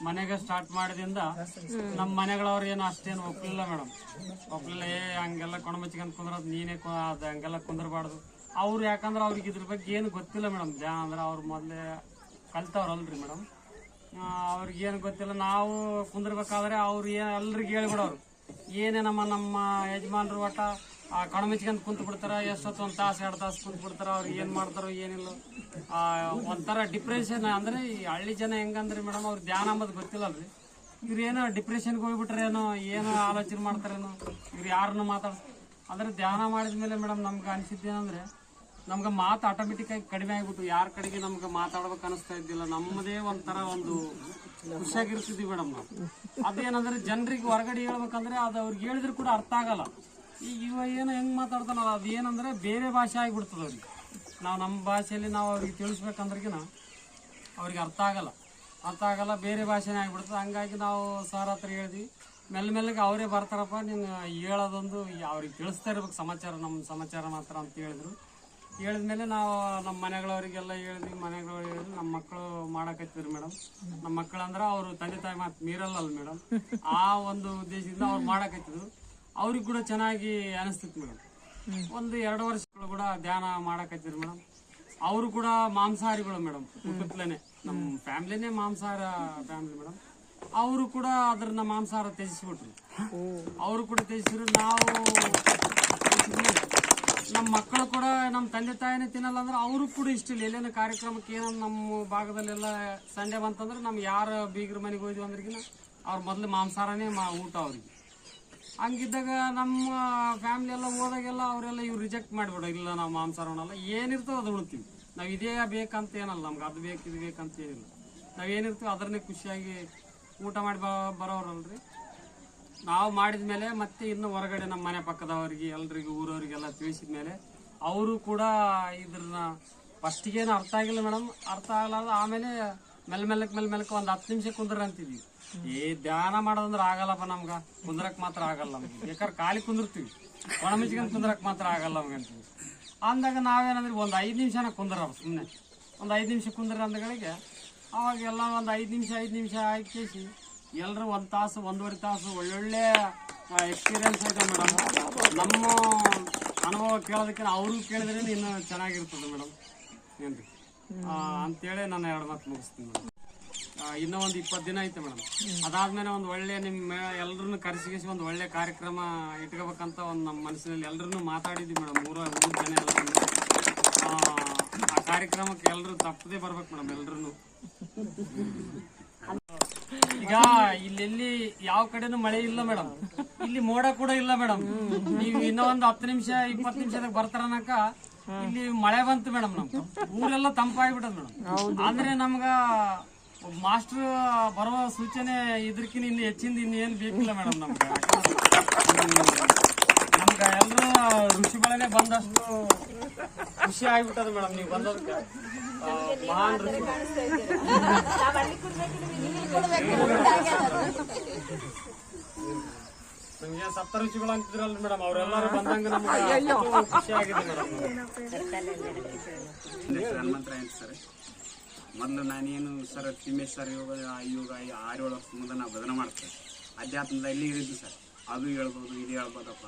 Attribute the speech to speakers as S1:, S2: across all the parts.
S1: ಮನೆಗೆ ಸ್ಟಾರ್ಟ್ ಮಾಡಿದಿಂದ ನಮ್ಮ ಮನೆಗಳವ್ರು ಏನು ಅಷ್ಟೇನು ಒಪ್ಲಿಲ್ಲ ಮೇಡಮ್. ಒಪ್ಲಿಲ್ಲ, ಹಂಗೆಲ್ಲ ಕೊಣಮಚ್ಚಿಗಂತ ಕುಂದ್ರದ್ ನೀನೇ ಅದು ಹಂಗೆಲ್ಲ ಕುಂದ್ರಬಾರ್ದು. ಅವ್ರು ಯಾಕಂದ್ರೆ ಅವ್ರಿಗೆ ಇದ್ರ ಬಗ್ಗೆ ಏನು ಗೊತ್ತಿಲ್ಲ ಮೇಡಮ್. ಧ್ಯಾನ ಅಂದ್ರೆ ಅವ್ರು ಮೊದಲೇ ಕಲ್ತವ್ರಲ್ರಿ ಮೇಡಮ್. ಅವ್ರಿಗೇನು ಗೊತ್ತಿಲ್ಲ. ನಾವು ಕುಂದ್ರಬೇಕಾದ್ರೆ ಅವ್ರು ಎಲ್ರಿಗೆ ಹೇಳ್ಬಿಡೋರು, ಏನೇ ನಮ್ಮ ಯಜಮಾನ್ರು ಒಟ್ಟ ಕಣಮಿಚ್ಕೊಂಡ್ ಕುಂತ್ ಬಿಡ್ತಾರ. ಎಷ್ಟೊತ್ತು 1 ತಾಸು 2 ತಾಸು ಕುಂತ್ ಬಿಡ್ತಾರ. ಅವ್ರು ಏನ್ ಮಾಡ್ತಾರೋ ಏನಿಲ್ಲ, ಒಂಥರ ಡಿಪ್ರೆಷನ್. ಅಂದ್ರೆ ಈ ಹಳ್ಳಿ ಜನ ಹೆಂಗಂದ್ರಿ ಮೇಡಮ್, ಅವ್ರು ಧ್ಯಾನ ಅಂಬದ್ ಗೊತ್ತಿಲ್ಲಲ್ರಿ. ಇವ್ರು ಏನೋ ಡಿಪ್ರೆಷನ್ಗೆ ಹೋಗ್ಬಿಟ್ರೇನೋ, ಏನೋ ಆಲೋಚನೆ ಮಾಡ್ತಾರೇನೋ, ಇವ್ರು ಯಾರನ್ನು ಅಂದ್ರೆ ಧ್ಯಾನ ಮಾಡಿದ್ಮೇಲೆ ಮೇಡಮ್ ನಮ್ಗೆ ಅನಿಸಿದ್ದೇನಂದ್ರೆ, ನಮ್ಗೆ ಮಾತು ಆಟೋಮೆಟಿಕ್ ಆಗಿ ಕಡಿಮೆ ಆಗ್ಬಿಟ್ಟು ಯಾರ ಕಡೆಗೆ ನಮ್ಗೆ ಮಾತಾಡ್ಬೇಕು ಅನಿಸ್ತಾ ಇದ್ದಿಲ್ಲ. ನಮ್ಮದೇ ಒಂಥರ ಒಂದು ಖುಷಿಯಾಗಿರ್ತಿದ್ವಿ ಮೇಡಮ್ ನಾವು. ಅದೇನಂದ್ರೆ ಜನರಿಗೆ ಹೊರಗಡೆ ಹೇಳ್ಬೇಕಂದ್ರೆ ಅದು ಅವ್ರಿಗೆ ಹೇಳಿದ್ರು ಕೂಡ ಅರ್ಥ ಆಗಲ್ಲ. ಈಗ ಇವ ಏನೋ ಹೆಂಗ್ ಮಾತಾಡ್ತಾನಲ್ಲ, ಅದು ಏನಂದ್ರೆ ಬೇರೆ ಭಾಷೆ ಆಗಿಬಿಡ್ತದ ಅವ್ರಿಗೆ. ನಾವು ನಮ್ಮ ಭಾಷೆಯಲ್ಲಿ ನಾವು ಅವ್ರಿಗೆ ತಿಳಿಸ್ಬೇಕಂದ್ರಗಿನ ಅವ್ರಿಗೆ ಅರ್ಥ ಆಗಲ್ಲ, ಬೇರೆ ಭಾಷೆನೇ ಆಗಿಬಿಡ್ತದೆ. ಹಂಗಾಗಿ ನಾವು ಸರ್ ಹತ್ರ ಹೇಳಿದ್ವಿ. ಮೆಲ್ಲಗೆ ಅವರೇ ಬರ್ತಾರಪ್ಪ, ನೀನು ಹೇಳೋದೊಂದು ಅವ್ರಿಗೆ ತಿಳಿಸ್ತಾ ಇರ್ಬೇಕು ಸಮಾಚಾರ, ನಮ್ಮ ಸಮಾಚಾರ ಮಾತ್ರ ಅಂತ ಹೇಳಿದ್ರು. ಹೇಳಿದ್ಮೇಲೆ ನಾವು ನಮ್ಮ ಮನೆಗಳವರಿಗೆಲ್ಲ ಹೇಳಿದ್ವಿ. ಮನೆಗಳವ್ರು ಹೇಳಿದ್ವಿ, ನಮ್ಮ ಮಕ್ಕಳು ಮಾಡಕತ್ತಿದ್ರು ಮೇಡಮ್. ನಮ್ಮ ಮಕ್ಕಳು ಅಂದ್ರೆ ಅವರು ತಂದೆ ತಾಯಿ ಮಾತು ಮೀರಲ್ಲ ಮೇಡಮ್. ಆ ಒಂದು ಉದ್ದೇಶದಿಂದ ಅವ್ರು ಮಾಡಕತ್ತಿದ್ರು. ಅವ್ರಿಗೆ ಕೂಡ ಚೆನ್ನಾಗಿ ಅನಿಸ್ತಿತ್ತು ಮೇಡಮ್. 1-2 ವರ್ಷಗಳು ಕೂಡ ಧ್ಯಾನ ಮಾಡಕತ್ತಿದ್ರು ಮೇಡಮ್. ಅವರು ಕೂಡ ಮಾಂಸಾಹಾರಿಗಳು ಮೇಡಮ್. ಕುಟುಂಬಲೇನೆ ನಮ್ಮ ಫ್ಯಾಮಿಲಿನೇ ಮಾಂಸಾಹಾರ ಫ್ಯಾಮಿಲಿ ಮೇಡಮ್. ಅವರು ಕೂಡ ಅದ್ರನ್ನ ಮಾಂಸಾಹಾರ ತ್ಯಜಿಸ್ಬಿಟ್ರು. ಅವರು ಕೂಡ ತ್ಯಜಿಸಿದ್ರು. ನಾವು ನಮ್ಮ ಮಕ್ಕಳು ಕೂಡ ನಮ್ಮ ತಂದೆ ತಾಯಿನೇ ತಿನ್ನಲ್ಲ ಅಂದ್ರೆ ಅವರು ಕೂಡ ಇಷ್ಟಿಲ್ಲ. ಎಲ್ಲೇನ ಕಾರ್ಯಕ್ರಮಕ್ಕೆ ಏನೋ ನಮ್ಮ ಭಾಗದಲ್ಲೆಲ್ಲ ಸಂಡೆ ಬಂತಂದ್ರೆ ನಮ್ಗೆ ಯಾರು ಬೀಗ್ರ ಮನೆಗೆ ಹೋದ್ವಿ ಅಂದ್ರಿಗಿನ ಅವ್ರು ಮೊದಲು ಮಾಂಸಾಹಾರನೇ ಊಟ ಅವ್ರಿಗೆ. ಹಂಗಿದ್ದಾಗ ನಮ್ಮ ಫ್ಯಾಮಿಲಿ ಎಲ್ಲ ಹೋದಾಗೆಲ್ಲ ಅವರೆಲ್ಲ ಇವ್ರು ರಿಜೆಕ್ಟ್ ಮಾಡಿಬಿಡೋ, ಇಲ್ಲ ನಾವು ಮಾಂಸಾಹಾರ ಉಣ್ಣಲ್ಲ, ಏನಿರ್ತೋ ಅದು ಉಣ್ತೀವಿ ನಾವು. ಇದೇ ಬೇಕಂತ ಏನಲ್ಲ ನಮ್ಗೆ, ಅದು ಬೇಕು ಇದು ಬೇಕಂತ ಏನಿಲ್ಲ. ನಾವೇನಿರ್ತೀವಿ ಅದನ್ನೇ ಖುಷಿಯಾಗಿ ಊಟ ಮಾಡಿ ಬರೋರಲ್ರಿ. ನಾವು ಮಾಡಿದ್ಮೇಲೆ ಮತ್ತೆ ಇನ್ನು ಹೊರಗಡೆ ನಮ್ಮ ಮನೆ ಪಕ್ಕದವರಿಗೆ ಎಲ್ರಿಗೂ ಊರವರಿಗೆಲ್ಲ ತಿಳಿಸಿದ್ಮೇಲೆ ಅವರು ಕೂಡ ಇದ್ರನ್ನ ಫಸ್ಟಿಗೇನು ಅರ್ಥ ಆಗಿಲ್ಲ ಮೇಡಮ್. ಅರ್ಥ ಆಗಲಾರ್ದ ಆಮೇಲೆ ಮೆಲ್ಲಕ್ಕೆ 10 ನಿಮಿಷ ಕುಂದ್ರ ಅಂತಿದ್ವಿ. ಧ್ಯಾನ ಮಾಡೋದಂದ್ರೆ ಆಗಲ್ಲಪ್ಪ ನಮ್ಗೆ, ಕುಂದ್ರಕ್ ಮಾತ್ರ ಆಗಲ್ಲ ನಮ್ಗೆ. ಬೇಕಾದ್ರೆ ಖಾಲಿ ಕುಂದಿರ್ತೀವಿ, ಒಣಮಿಚ್ಕೊಂಡ್ ಕುಂದ್ರಕ್ ಮಾತ್ರ ಆಗಲ್ಲ ನಮ್ಗೆ ಅಂತೀವಿ. ಅಂದಾಗ ನಾವೇನಂದ್ರೆ 5 ನಿಮಿಷನ ಕುಂದ್ರ, ಸುಮ್ಮನೆ 5 ನಿಮಿಷ ಕುಂದ್ರ ಅಂದಗಳಿಗೆ ಅವಾಗೆಲ್ಲ 5 ನಿಮಿಷ ಹಾಕಿ ಎಲ್ಲರೂ 1 ತಾಸು 1.5 ತಾಸು ಒಳ್ಳೊಳ್ಳೆ ಎಕ್ಸ್ಪೀರಿಯನ್ಸ್ ಆಯ್ತು ಮೇಡಮ್. ನಮ್ಮ ಅನುಭವ ಕೇಳೋದಕ್ಕೆ ಅವ್ರಿಗೂ ಕೇಳಿದ್ರೆ ಇನ್ನೂ ಚೆನ್ನಾಗಿರ್ತದೆ ಮೇಡಮ್. ಏನ್ರಿ ಅಂತೇಳಿ ನಾನು 2 ಮಾತು ಮುಗಿಸ್ತೀನಿ ಮೇಡಮ್. ಇನ್ನೂ 20 ದಿನ ಐತೆ ಮೇಡಮ್. ಅದಾದ್ಮೇಲೆ ಒಂದು ಒಳ್ಳೆ ನಿಮ್ಮ ಎಲ್ಲರನ್ನು ಕರೆಸಿಗಿಸಿ ಒಂದು ಒಳ್ಳೆ ಕಾರ್ಯಕ್ರಮ ಇಟ್ಕೋಬೇಕಂತ ನಮ್ಮ ಮನಸ್ಸಿನಲ್ಲಿ ಎಲ್ಲರನ್ನು ಮಾತಾಡಿದ್ವಿ ಮೇಡಮ್. 3 ಜನ ಎಲ್ಲ ಆ ಕಾರ್ಯಕ್ರಮಕ್ಕೆ ಎಲ್ಲರೂ ತಪ್ಪದೇ ಬರ್ಬೇಕು ಮೇಡಮ್ ಎಲ್ಲರೂ. ಈಗ ಇಲ್ಲೆಲ್ಲಿ ಯಾವ ಕಡೆನೂ ಮಳೆ ಇಲ್ಲ ಮೇಡಮ್, ಇಲ್ಲಿ ಮೋಡ ಕೂಡ ಇಲ್ಲ ಮೇಡಮ್. ನೀವು ಇನ್ನೂ 10 ನಿಮಿಷ 20 ನಿಮಿಷದಾಗ ಬರ್ತಾರನಕ ಇಲ್ಲಿ ಮಳೆ ಬಂತು ಮೇಡಮ್. ನಮ್ಗೆ ಊರೆಲ್ಲ ತಂಪಾಗಿಬಿಟ್ಟದ ಮೇಡಮ್. ಅಂದ್ರೆ ನಮ್ಗ ಮಾಸ್ಟರ್ ಬರುವ ಸೂಚನೆ ಇದಕ್ಕಿನ ಇನ್ನು ಹೆಚ್ಚಿಂದ ಇನ್ನೇನು ಬೇಕಿಲ್ಲ ಮೇಡಮ್. ನಮ್ಗೆ ಎಲ್ಲರೂ ಋಷಿ ಬೆಳೆನೆ ಬಂದಷ್ಟು ಖುಷಿ ಆಗ್ಬಿಟ್ಟದ ಮೇಡಮ್. ನೀವು ಬಂದದಕ್ಕೆ ಮಹಾನ್ ಋಷಿ. ನಮ್ಗೆ 7 ಋಷಿಗಳು ಅಂತಿದ್ರಲ್ರಿ ಮೇಡಮ್, ಅವರೆಲ್ಲರೂ ಬಂದಂಗ ನಮ್ಗೆ ಖುಷಿ ಆಗಿದೆ ಮೇಡಮ್.
S2: ಸರ್ ಮೊದಲು ನಾನೇನು ಸರ್ ತಿಮ್ಮೇಶ್ವರ ಯೋಗ 6-7 ವರ್ಷ ಮುಂದೆ ನಾವು ಭಜನೆ ಮಾಡ್ತೇವೆ. ಅಧ್ಯಾತ್ಮದ ಎಲ್ಲಿ ಇರಿದ್ದು ಸರ್, ಅದು ಹೇಳ್ಬೋದು ಇದು ಹೇಳ್ಬೋದಪ್ಪ.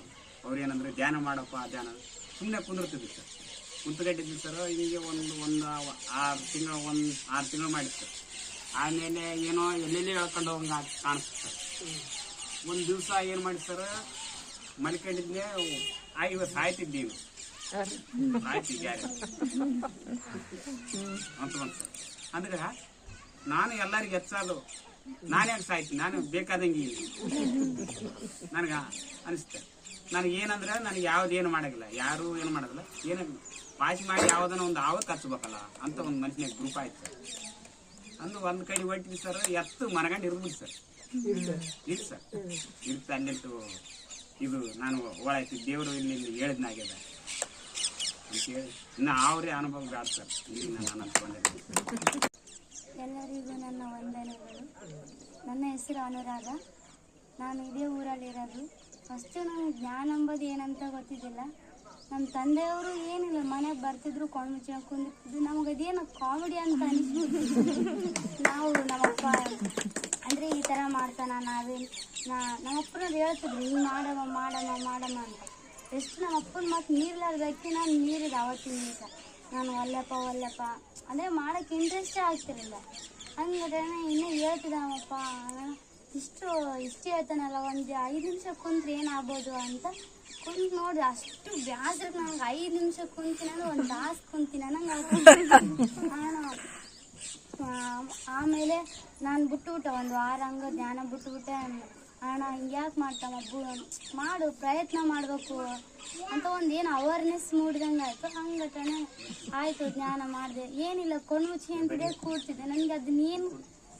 S2: ಅವ್ರು ಏನಂದ್ರೆ ಧ್ಯಾನ ಮಾಡಪ್ಪ, ಧ್ಯಾನ ಸುಮ್ಮನೆ ಕುಂದಿರ್ತಿದ್ವಿ ಸರ್. ಕುಂತುಗಟ್ಟಿದ್ವಿ ಸರ್. ಹಿಂಗೆ ಒಂದು 6 ತಿಂಗಳು ಮಾಡಿತ್ತು ಸರ್. ಆಮೇಲೆ ಏನೋ ಎಲ್ಲೆಲ್ಲಿ ಹೇಳ್ಕೊಂಡು ಹೋಗಂಗೆ ಕಾಣಿಸ್ತು ಸರ್. ಒಂದು ದಿವಸ ಏನು ಮಾಡಿ ಸರ್, ಮಲ್ಕೊಂಡಿದ್ದೆ ಇವಾಗ ಸಾಯ್ತಿದ್ದೀವಿ ಅಂತ ಬಂತು ಸರ್. ಅಂದ್ರೆ ನಾನು ಎಲ್ಲರಿಗೆ ಹೆಚ್ಚಾದು ನಾನೇ ಸಾಯ್ತೀನಿ, ನಾನು ಬೇಕಾದಂಗೆ ನನಗೆ ಅನಿಸುತ್ತೆ. ನನಗೇನಂದ್ರೆ ನನಗೆ ಯಾವ್ದೇನು ಮಾಡೋದಿಲ್ಲ, ಯಾರು ಏನು ಮಾಡೋದಿಲ್ಲ, ಏನು ಪಾಸ್ ಮಾಡಿ ಯಾವುದನ್ನ ಒಂದು ಆವತ್ತು ಹಚ್ಬೇಕಲ್ಲ ಅಂತ ಒಂದು ಮನುಷ್ಯನಾಗ ಗ್ರೂಪ್ ಆಯ್ತು ಸರ್. ಅಂದು ಒಂದು ಕಡೆ ಹೊಟ್ಟಿದ್ವಿ ಸರ್, ಎತ್ತು ಮನಗಂಡು ಇರ್ಬೋದು ಸರ್. ಇಲ್ಲ ಸರ್ ಇರುತ್ತೆ ಅಲ್ಲಿಂಟು ಇದು ನಾನು ಓಡಾಯ್ತು ದೇವರು ಇಲ್ಲಿ ಹೇಳಿದ್ನಾಗ್ಯದ ಅಂತೇಳಿ ಇನ್ನು ಅವ್ರೇ ಅನುಭವ ಬೇಡ ಸರ್. ಇಲ್ಲಿ ನಾನು ಅಂದ್ಕೊಂಡಿದ್ದೀನಿ.
S3: ಎಲ್ಲರಿಗೂ ನನ್ನ ವಂದನೆಗಳು. ನನ್ನ ಹೆಸರು ಅನುರಾಧ. ನಾನು ಇದೇ ಊರಲ್ಲಿರೋದು. ಫಸ್ಟು ನನಗೆ ಜ್ಞಾನ ಎಂಬುದು ಏನಂತ ಗೊತ್ತಿದ್ದಿಲ್ಲ. ನಮ್ಮ ತಂದೆಯವರು ಏನಿಲ್ಲ ಮನೆಗೆ ಬರ್ತಿದ್ರು ಕೊಂಡು ಮುಚ್ಚಿ ಕುಂದಿರ್ತಿದ್ರು. ನಮ್ಗೆ ಅದೇನು ಕಾಮಿಡಿ ಅಂತ ಅನಿಸ್ಬಿಟ್ಟು ನಾವು ನಮ್ಮಪ್ಪ ಅಂದರೆ ಈ ಥರ ಮಾಡ್ತಾನ ನಮ್ಮಪ್ಪನವ್ರು ಹೇಳ್ತಿದ್ರು ಹಿಂಗೆ ಮಾಡಮ್ಮ ಅಂತ. ಎಷ್ಟು ನಮ್ಮಪ್ಪನ ಮಾತು ಮೀರ್ಲಾರ್ದಕ್ಕೆ ನಾನು ಮೀರಿದ ಅವತ್ತಿನ ದಿವಸ. ನಾನು ಒಲ್ಲೆಪ್ಪ ಅಂದರೆ ಮಾಡೋಕ್ಕೆ ಇಂಟ್ರೆಸ್ಟೇ ಆಗ್ತಿರಲಿಲ್ಲ. ಹಂಗೆ ಇನ್ನೂ ಹೇಳ್ತಿದ್ದ ನಮ್ಮಪ್ಪ ಇಷ್ಟು ಹೇಳ್ತಾನಲ್ಲ, ಒಂದು 5 ನಿಮಿಷ ಕುಂತ್ರೆ ಏನಾಗ್ಬೋದು ಅಂತ ಕುಂತು ನೋಡಿ ಅಷ್ಟು ಬ್ಯಾಸ್ರಕ್ಕೆ ನನಗೆ 5 ನಿಮಿಷ ಕುಂತೀನಿ ಅಂದ್ರೆ 1 ತಾಸು ಕುಂತೀನಿ ಆಮೇಲೆ ನಾನು ಬಿಟ್ಟುಬಿಟ್ಟೆ, 1 ವಾರ ಹಂಗೆ ಧ್ಯಾನ ಬಿಟ್ಟುಬಿಟ್ಟೆ. ಅಣ್ಣ ಹಿಂಗ್ಯಾಕೆ ಮಾಡ್ತಾವಬ್ಬು, ಮಾಡು ಪ್ರಯತ್ನ ಮಾಡಬೇಕು ಅಂತ ಏನು ಅವೇರ್ನೆಸ್ ಮೂಡಿದಂಗೆ ಆಯಿತು. ಹಂಗಟನೆ ಆಯಿತು, ಧ್ಯಾನ ಮಾಡಿದೆ. ಏನಿಲ್ಲ ಕಣ್ಣು ಮುಚ್ಚಿ ಅಂತಿದೆ ಕೂಡ್ತಿದ್ದೆ. ನನಗೆ ಅದನ್ನೇನು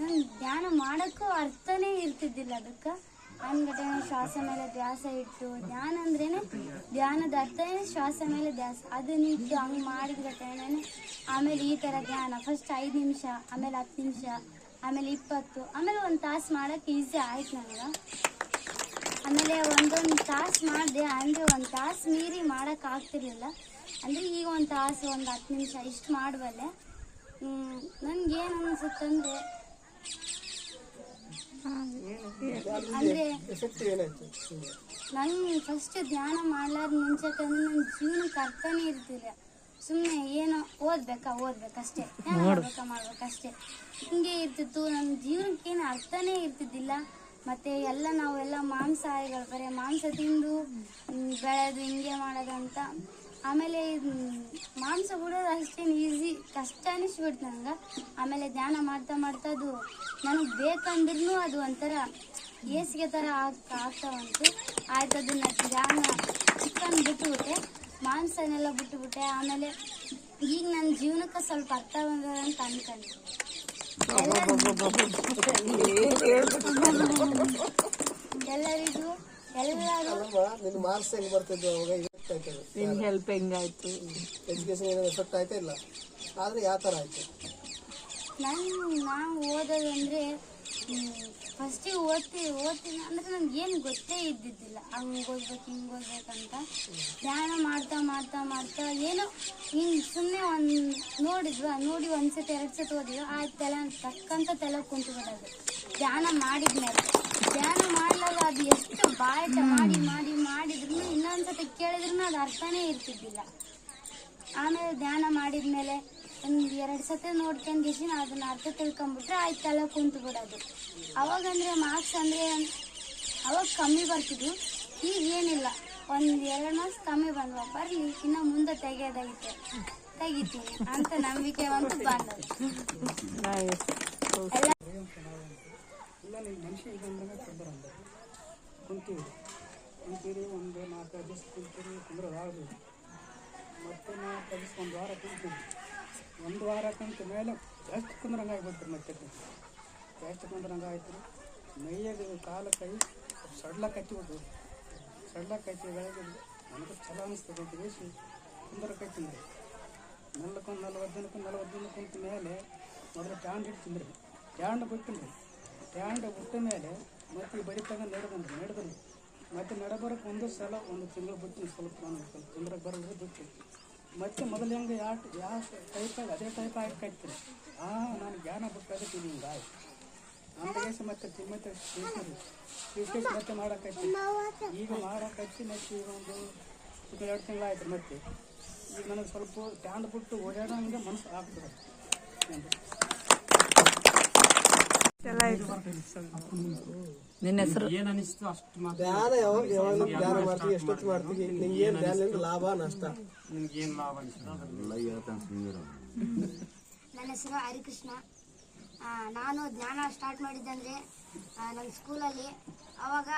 S3: ನಾನು ಧ್ಯಾನ ಮಾಡೋಕ್ಕೂ ಅರ್ಥನೇ ಇರ್ತಿದ್ದಿಲ್ಲ. ಅದಕ್ಕೆ ಹಂಗಟನೆ ಶ್ವಾಸ ಮೇಲೆ ಧ್ಯಾಸ ಇಟ್ಟು, ಧ್ಯಾನ ಅಂದ್ರೇನೆ ಧ್ಯಾನದ ಅರ್ಥನೇ ಶ್ವಾಸ ಮೇಲೆ ಧ್ಯಾಸ. ಅದನ್ನಿಟ್ಟು ಹಂಗೆ ಮಾಡಿದ್ಗಟನೆ ಆಮೇಲೆ ಈ ಥರ ಧ್ಯಾನ ಫಸ್ಟ್ 5 ನಿಮಿಷ, ಆಮೇಲೆ 10 ನಿಮಿಷ, ಆಮೇಲೆ 20, ಆಮೇಲೆ 1 ತಾಸು ಮಾಡೋಕ್ಕೆ ಈಸಿ ಆಯ್ತು ನನಗೆ. ಆಮೇಲೆ 1 ತಾಸು ಮಾಡಿದೆ. ಅಂದರೆ 1 ತಾಸು ಮೀರಿ ಮಾಡೋಕ್ಕಾಗ್ತಿರ್ಲಿಲ್ಲ. ಅಂದರೆ ಈಗ 1 ತಾಸು, 10 ನಿಮಿಷ ಇಷ್ಟು ಮಾಡಬಲ್ಲೆ. ನನಗೇನು ಅನಿಸುತ್ತಂದರೆ ನಂಗೆ ಫಸ್ಟ್ ಧ್ಯಾನ ಮಾಡ್ಲಾರ ಮುಂಚೆಕಂದ್ರೆ ನನ್ನ ಜೀವನಕ್ಕೆ ಅರ್ಥನೇ ಇರ್ತಿಲ್ಲ. ಸುಮ್ಮನೆ ಏನೋ ಓದ್ಬೇಕಷ್ಟೇ, ಧ್ಯಾನ ಮಾಡ್ಬೇಕಷ್ಟೇ ಹಿಂಗೆ ಇರ್ತಿತ್ತು. ನನ್ನ ಜೀವನಕ್ಕೆ ಏನು ಅರ್ಥನೇ ಇರ್ತಿದ್ದಿಲ್ಲ. ಮತ್ತು ನಾವೆಲ್ಲ ಮಾಂಸಾಹಾರಿಗಳು, ಬರೀ ಮಾಂಸ ತಿಂದು ಬೆಳೆದು ಹಿಂಗೆ ಮಾಡೋದಂತ. ಆಮೇಲೆ ಮಾಂಸ ಬಿಡೋದು ಅಷ್ಟೇನು ಈಸಿ, ಕಷ್ಟ ಅನಿಸ್ಬಿಡ್ತು ನನಗೆ. ಆಮೇಲೆ ಧ್ಯಾನ ಮಾಡ್ತಾ ಅದು ನನಗೆ ಬೇಕಂದ್ರೂ ಅದು ಒಂಥರ ಏಸಿಗೆ ಥರ ಆಗ್ತಾವಂತು. ಆಯ್ತು, ಅದನ್ನು ಧ್ಯಾನ ಚಿಕನ್ ಬಿಟ್ಟುಬಿಟ್ಟೆ, ಮಾಂಸನೆಲ್ಲ ಬಿಟ್ಟುಬಿಟ್ಟೆ. ಆಮೇಲೆ ಈಗ ನನ್ನ ಜೀವನಕ್ಕೆ ಸ್ವಲ್ಪ ಅರ್ಥ ಬಂದ ಅಂತ ಅನ್ಕೊಂಡೆ. ಎಲ್ಲರಿಗೂ
S4: ನಿನ್ನ ಮಾರ್ಕ್ಸ್ ಹೆಂಗ್ ಬರ್ತಿದ್ದು ಅವಾಗ
S5: ನಿನ್ ಹೆಲ್ಪ್ ಹೆಂಗಾಯ್ತು,
S4: ಎಜುಕೇಶನ್ ಏನಾದ್ರು ಎಫೆಕ್ಟ್ ಆಯ್ತಾ ಇಲ್ಲ, ಆದ್ರೆ ಯಾವ ಥರ ಆಯ್ತು?
S3: ನಾವು ಓದೋದಂದ್ರೆ ಫಸ್ಟಿಗೆ ಓದ್ತೀನಿ ಅಂದರೆ ನನಗೆ ಏನು ಗೊತ್ತೇ ಇದ್ದಿದ್ದಿಲ್ಲ. ಹಂಗೆ ಓದ್ಬೇಕಂತ ಧ್ಯಾನ ಮಾಡ್ತಾ ಏನೋ ಹಿಂಗೆ ಸುಮ್ಮನೆ ನೋಡಿ 1 ಸತಿ 2 ಸತಿ ಓದಿದ್ರು ಆಯ್ತು, ತಕ್ಕಂತ ತಲೆ ಕುಂತು ಬಿಡೋದು. ಧ್ಯಾನ ಮಾಡ್ಲಾಗ ಅದು ಎಷ್ಟು ಬಾಯ್ಟ ಮಾಡಿದ್ರು ಇನ್ನೊಂದ್ಸತಿ ಕೇಳಿದ್ರು ಅದು ಅರ್ಥನೇ ಇರ್ತಿದ್ದಿಲ್ಲ. ಆಮೇಲೆ ಧ್ಯಾನ ಮಾಡಿದ್ಮೇಲೆ 1-2 ಸತಿ ನೋಡ್ಕೊಂಡು ಅದನ್ನ ಅರ್ಥ ತಿಳ್ಕೊಂಬಿಟ್ರೆ ಆಯ್ತು, ತಲೆ ಕುಂತು ಬಿಡೋದು. ಅವಾಗಂದ್ರೆ ಮಾರ್ಕ್ಸ್ ಅವಾಗ ಕಮ್ಮಿ ಬರ್ತಿದ್ವು. ಈಗ ಏನಿಲ್ಲ, 1-2 ಮಾರ್ಕ್ಸ್ ಕಮ್ಮಿ ಬಂದ್ವ, ಬರಲಿ ಇನ್ನು ಮುಂದೆ ತೆಗಿತೀನಿ ಅಂತ ನಂಬಿಕೆ ಒಂದು ಬಂದದ್ದು.
S6: ಇಲ್ಲ ನಿಮ್ಮ ಮನುಷ್ಯ ಈಗ ಬಂದಾಗ ಕುಂತೀವಿ 4-5 ದಿವಸ ಕುಂದ್ರೋದಾಗಲಿ. ಮತ್ತೆ 4-5 ದಿವಸ 1 ವಾರ ಕುಂತೀವಿ. 1 ವಾರ ಕುಂತ ಮೇಲೆ ಎಷ್ಟು ಕುಂದ್ರಂಗೆ ಆಗ್ಬಿಡ್ತಾರೆ. ಮತ್ತೆ ಎಷ್ಟು ಕುಂದ್ರಂಗೆ ಆಯ್ತು, ಮೈಯಾಗ ಕಾಲ ಕೈ ಸಡ್ಲ ಕಚ್ಚಿಬಿಟ್ಟು ಬೆಳಗ್ಗೆ ನನಗೆ ಚಲೋ ಅನಿಸ್ತದೆ ಅಂತ ಬೇಸಿ ಕುಂದರಕೈತಿಂದ್ರಿ. ಮೆಲ್ಲಕ್ಕೊಂದು 40 ದಿನ ಕುಂತ ಮೇಲೆ ಮೊದಲು ಟ್ಯಾಂಡ್ ಇಡ್ತಿಂದ್ರಿ, ಟ್ಯಾಂಡ್ ಬಿಟ್ಟಿಲ್ರಿ. ಟ್ಯಾಂಡ್ ಬಿಟ್ಟ ಮೇಲೆ ಮತ್ತೆ ಬಡಿ ತಗೊಂಡು ನಡೆದ್ರು ಮತ್ತೆ ನಡಬರಕ್ಕೆ 1 ಸಲ 1 ತಿಂಗಳು ಬಿಟ್ಟು ಸ್ವಲ್ಪ ಕುಂದ್ರಕ್ಕೆ ಬರೋದು ಬಿಟ್ಟು ಮತ್ತೆ ಮೊದಲು ಹೆಂಗೆ ಯಾವ ಟೈಪಾಗಿ ಅದೇ ಟೈಪ್ ಹಾಕೈತಿ. ನಾನು ಜ್ಞಾನ ಬಿಟ್ಟದಕ್ಕೆ ಹಿಂಗೆ ಆಯ್ತು ಅಂದಗೇಸಿ ಮತ್ತೆ ಮತ್ತೆ ಮಾಡೋಕೈತಿ. ಈಗ ಮಾಡೋಕೈತಿ ಮತ್ತೆ ಈಗ 2 ತಿಂಗಳಾಯ್ತು. ಮತ್ತೆ ಈಗ ನನಗೆ ಸ್ವಲ್ಪ ಟ್ಯಾಂಡ್ ಬಿಟ್ಟು ಓಡಾಡೋಂಗೆ ಮನಸ್ಸು ಆಗ್ತದೆ.
S5: ನಿನ್ನ ಹೆಸರು
S1: ಏನ್ ಅನಿಸ್ತು ಅಷ್ಟು
S4: ಧ್ಯಾನ ಯಾವಾಗ ಧ್ಯಾನ ಮಾಡ್ತೀವಿ, ಎಷ್ಟೊತ್ತು ಮಾಡ್ತೀವಿ, ನಿಂಗೆ ಏನು ಧ್ಯಾನದಿಂದ ಲಾಭ ನಷ್ಟ?
S1: ನಿಮ್ಗೆ ಏನ್ ಲಾಭ ಅನಿಸ್ತದೆ?
S3: ನನ್ನ ಹೆಸರು ಹರಿಕೃಷ್ಣ. ನಾನು ಧ್ಯಾನ ಸ್ಟಾರ್ಟ್ ಮಾಡಿದ್ದಂದರೆ ನನ್ನ ಸ್ಕೂಲಲ್ಲಿ. ಅವಾಗ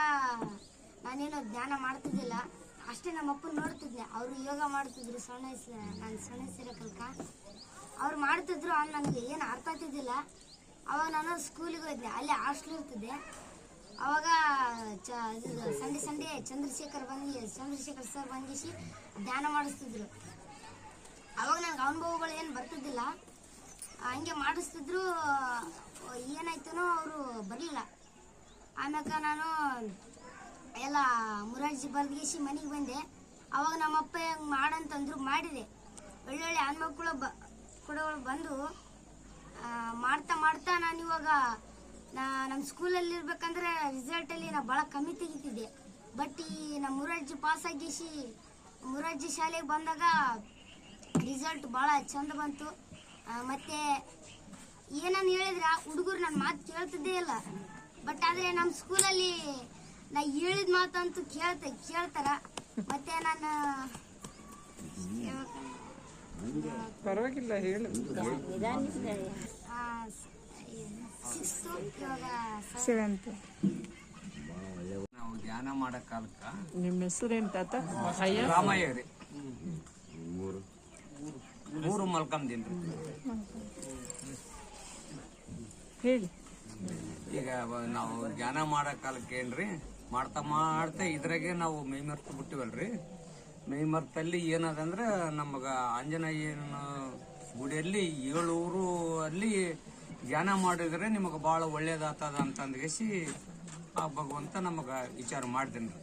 S3: ನಾನೇನು ಧ್ಯಾನ ಮಾಡ್ತಿದ್ದಿಲ್ಲ, ಅಷ್ಟೇ ನಮ್ಮಪ್ಪನ ನೋಡ್ತಿದ್ದೆ. ಅವರು ಯೋಗ ಮಾಡ್ತಿದ್ರು ನಾನು ಸಣ್ಣ ಸಿರಕಲ್ಕ ಅವ್ರು ಮಾಡ್ತಿದ್ರು. ನನಗೆ ಏನು ಅರ್ಥ ಆಗ್ತಿದ್ದಿಲ್ಲ. ಅವಾಗ ನಾನು ಸ್ಕೂಲಿಗೆ ಹೋದ್ದೆ, ಅಲ್ಲಿ ಹಾಸ್ಟೆಲ್ ಇರ್ತಿದ್ದೆ. ಅವಾಗ ಸಂಡೇ ಚಂದ್ರಶೇಖರ್ ಸರ್ ಬಂದಿಸಿ ಧ್ಯಾನ ಮಾಡಿಸ್ತಿದ್ರು. ಅವಾಗ ನನಗೆ ಅನುಭವಗಳು ಏನು ಬರ್ತಿದ್ದಿಲ್ಲ, ಹಂಗೆ ಮಾಡಿಸ್ತಿದ್ರು. ಏನಾಯ್ತನೋ ಅವರು ಬರಲಿಲ್ಲ. ಆಮ್ಯಾಕ ನಾನು ಎಲ್ಲ ಮುರಾರ್ಜಿ ಬರ್ದಿಸಿ ಮನೆಗೆ ಬಂದೆ. ಅವಾಗ ನಮ್ಮಪ್ಪ ಹೆಂಗೆ ಮಾಡಂತಂದ್ರು ಮಾಡಿದೆ. ಒಳ್ಳೊಳ್ಳೆ ಹೆಣ್ಮಕ್ಳು ಕೂಡ ಬಂದು ಮಾಡ್ತಾ ಮಾಡ್ತಾ ನಾನು ಇವಾಗ ನಮ್ಮ ಸ್ಕೂಲಲ್ಲಿ ಇರ್ಬೇಕಂದ್ರೆ ರಿಸಲ್ಟಲ್ಲಿ ನಾ ಭಾಳ ಕಮ್ಮಿ ತೆಗಿತಿದ್ದೆ. ಬಟ್ ಈ ನಮ್ಮ ಮುರಾರ್ಜಿ ಪಾಸ್ ಆಗಿಸಿ ಮುರಾರ್ಜಿ ಶಾಲೆಗೆ ಬಂದಾಗ ರಿಸಲ್ಟ್ ಭಾಳ ಚಂದ ಬಂತು. ಮತ್ತು ಏನಂತ ಹೇಳಿದ್ರೆ ಹುಡುಗರು ನನ್ನ ಮಾತು ಕೇಳ್ತಿದ್ದೇ ಇಲ್ಲ. ಬಟ್ ಆದರೆ ನಮ್ಮ ಸ್ಕೂಲಲ್ಲಿ ನಾ ಹೇಳಿದ ಮಾತಂತೂ ಕೇಳ್ತಾರ. ಮತ್ತು ನಾನು
S5: ಪರವಾಗಿಲ್ಲ ಹೇಳು. ಸೆವೆಂತ್.
S7: ನಾವು ಧ್ಯಾನ ಮಾಡೋ ಕಾಲಕ್ಕ
S5: ನಿಮ್ಮ ಹೆಸರೇನು ತಾತ?
S7: ರಾಮಯ್ಯ ರೀ, ಊರು ಮಲ್ಕಂದಿನ್ರಿ.
S5: ಹೇಳಿ.
S7: ಈಗ ನಾವು ಧ್ಯಾನ ಮಾಡೋ ಕಾಲಕ್ಕೆ ಏನ್ರಿ ಮಾಡ್ತಾ ಇದ್ರಾಗೆ ನಾವು ಮೈಮರ್ತು ಬಿಟ್ಟಿವಲ್ರಿ. ಮೈಮರ್ತಲ್ಲಿ ಏನದಂದ್ರೆ ನಮಗ ಆಂಜನೇಯನ ಗುಡಿಯಲ್ಲಿ 7 ಊರು ಅಲ್ಲಿ ಧ್ಯಾನ ಮಾಡಿದ್ರೆ ನಿಮಗೆ ಭಾಳ ಒಳ್ಳೇದಾಗ್ತದ ಅಂತಂದ್ಗೆಸಿ ಆ ಭಗವಂತ ನಮಗ ವಿಚಾರ ಮಾಡ್ದೇನ್ರಿ.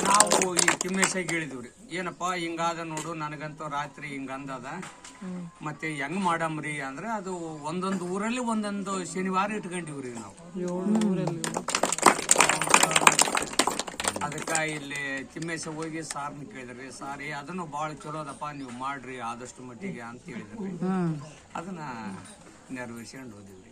S7: ನಾವು ಈ ತಿಮ್ಮೇಶಾಗಿ ಹೇಳಿದ್ವಿ, ಏನಪ್ಪಾ ಹಿಂಗಾದ ನೋಡು, ನನಗಂತೂ ರಾತ್ರಿ ಹಿಂಗ ಅಂದದ, ಮತ್ತೆ ಹೆಂಗ್ ಮಾಡಮ್ರಿ ಅಂದ್ರೆ ಅದು ಒಂದೊಂದು ಊರಲ್ಲಿ ಒಂದೊಂದು ಶನಿವಾರ ಇಟ್ಕೊಂಡಿವ್ರಿ ನಾವು. ಅದಕ್ಕ ಇಲ್ಲಿ ತಿಮ್ಮೇಶ ಹೋಗಿ ಸಾರ್ನ ಕೇಳಿದ್ರಿ, ಸಾರಿ ಅದನ್ನು ಭಾಳ ಚಲೋದಪ್ಪ, ನೀವು ಮಾಡ್ರಿ ಆದಷ್ಟು ಮಟ್ಟಿಗೆ ಅಂತ ಹೇಳಿದ್ರಿ. ಅದನ್ನ ನೆರವೇರ್ಸ್ಕೊಂಡು ಹೋದಿವ್ರಿ.